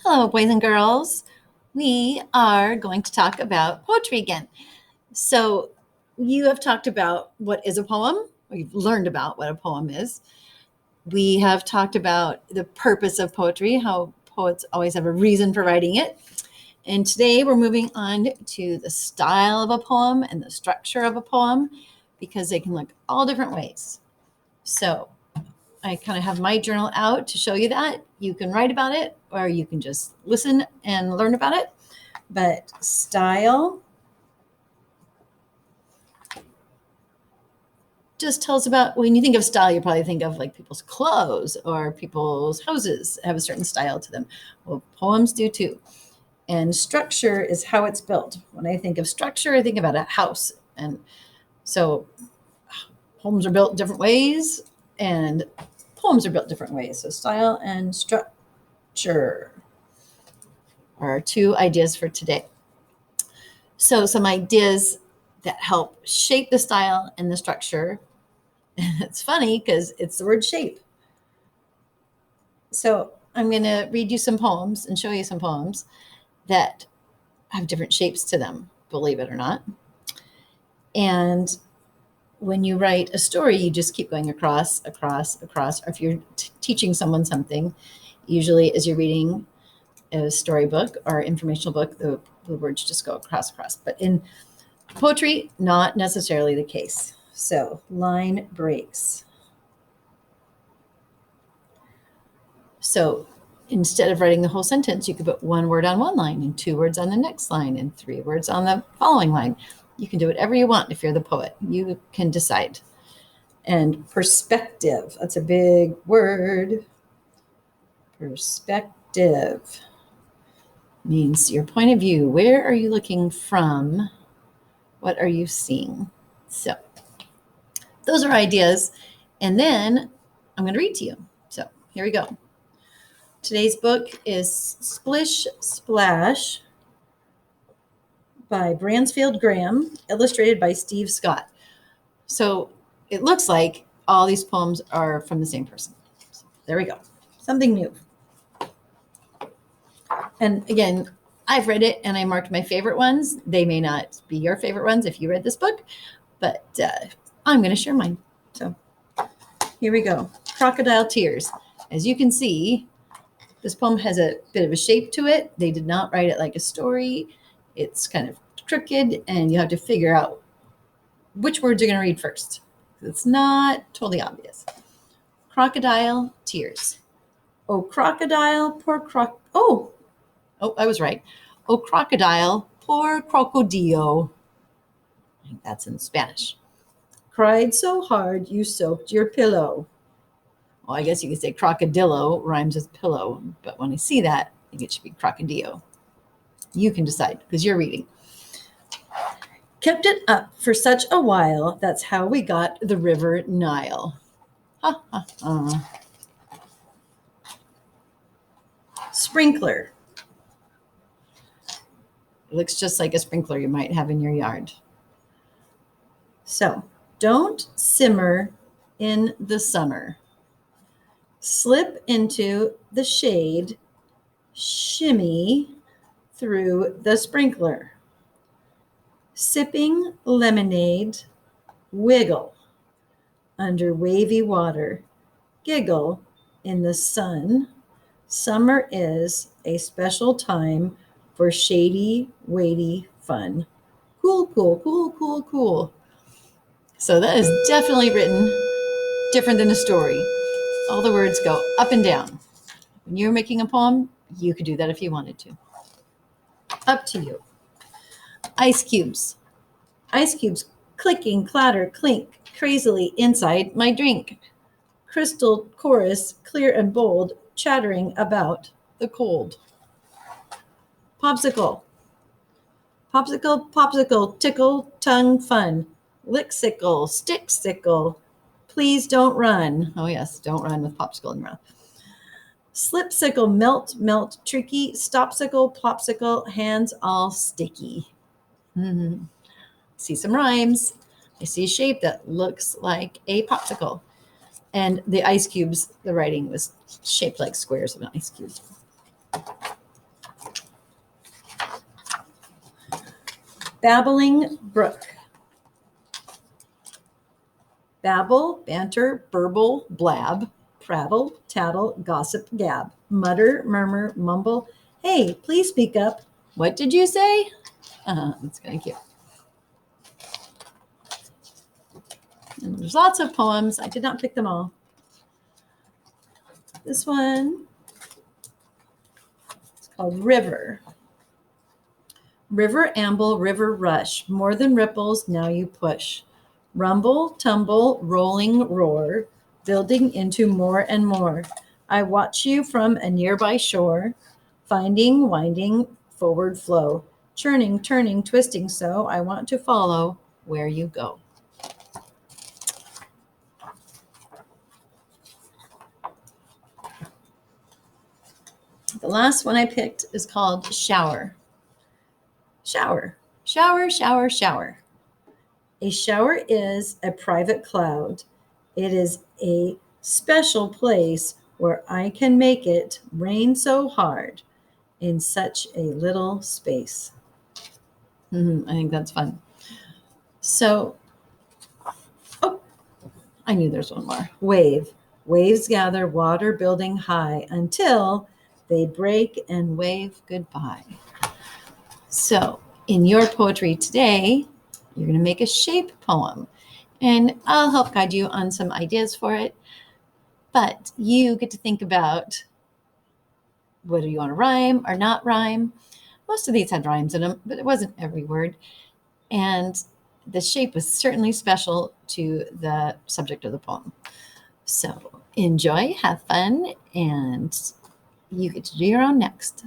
Hello, boys and girls. We are going to talk about poetry again. So, you have talked about what is a poem, or you've learned about what a poem is. We have talked about the purpose of poetry, how poets always have a reason for writing it. And today we're moving on to the style of a poem and the structure of a poem because they can look all different ways. So, I kind of have my journal out to show you that. You can write about it or you can just listen and learn about it. But style just tells about, when you think of style, you probably think of like people's clothes or people's houses have a certain style to them. Well, poems do too. And structure is how it's built. When I think of structure, I think about a house. And so homes are built different ways and poems are built different ways. So style and structure are our two ideas for today. So some ideas that help shape the style and the structure. It's funny because it's the word shape. So I'm going to read you some poems and show you some poems that have different shapes to them, believe it or not. And when you write a story, you just keep going across. Or if you're teaching someone something, usually as you're reading a storybook or informational book, the words just go across. But in poetry, not necessarily the case. So line breaks. So instead of writing the whole sentence, you could put one word on one line and two words on the next line and three words on the following line. You can do whatever you want if you're the poet. You can decide. And perspective, that's a big word. Perspective means your point of view. Where are you looking from? What are you seeing? So those are ideas. And then I'm going to read to you. So here we go. Today's book is Splish Splash by Bransfield Graham, illustrated by Steve Scott. So it looks like all these poems are from the same person. So there we go. Something new. And again, I've read it and I marked my favorite ones. They may not be your favorite ones if you read this book, but I'm going to share mine. So here we go. Crocodile Tears. As you can see, this poem has a bit of a shape to it. They did not write it like a story. It's kind of crooked, and you have to figure out which words you're going to read first. It's not totally obvious. Crocodile Tears. Oh, crocodile, poor Oh, I was right. Oh, crocodile, poor crocodillo. I think that's in Spanish. Cried so hard you soaked your pillow. Well, I guess you could say crocodillo rhymes with pillow, but when I see that, I think it should be crocodillo. You can decide because you're reading. Kept it up for such a while, that's how we got the river Nile. Ha, ha, ha. Sprinkler. It looks just like a sprinkler you might have in your yard. So, don't simmer in the summer. Slip into the shade, shimmy through the sprinkler. Sipping lemonade, wiggle under wavy water, giggle in the sun. Summer is a special time for shady, weighty fun. Cool, cool, cool, cool, cool. So that is definitely written different than a story. All the words go up and down. When you're making a poem, you could do that if you wanted to. Up to you. Ice cubes. Ice cubes clicking, clatter, clink, crazily inside my drink. Crystal chorus, clear and bold, chattering about the cold. Popsicle. Popsicle, popsicle, tickle, tongue fun. Lick-sickle, stick-sickle, please don't run. Oh yes, don't run with popsicle in your mouth. Slip-sickle, melt, melt, tricky, stop-sickle, plopsicle, hands all sticky. Mm-hmm. See some rhymes. I see a shape that looks like a popsicle. And the ice cubes, the writing was shaped like squares of an ice cube. Babbling brook. Babble, banter, burble, blab, prattle, tattle, gossip, gab, mutter, murmur, mumble. Hey, please speak up. What did you say? That's kind of cute. And there's lots of poems. I did not pick them all. This one is called River. River amble, river rush, more than ripples, now you push. Rumble, tumble, rolling, roar, building into more and more. I watch you from a nearby shore, finding, winding, forward flow, churning, turning, twisting so, I want to follow where you go. The last one I picked is called Shower. Shower, shower, shower, shower. A shower is a private cloud. It is a special place where I can make it rain so hard in such a little space. I think that's fun. So, I knew there's one more. Wave. Waves gather, water building high until they break and wave goodbye. So, in your poetry today, you're going to make a shape poem, and I'll help guide you on some ideas for it. But you get to think about whether you want to rhyme or not rhyme. Most of these had rhymes in them, but it wasn't every word. And the shape was certainly special to the subject of the poem. So enjoy, have fun, and you get to do your own next.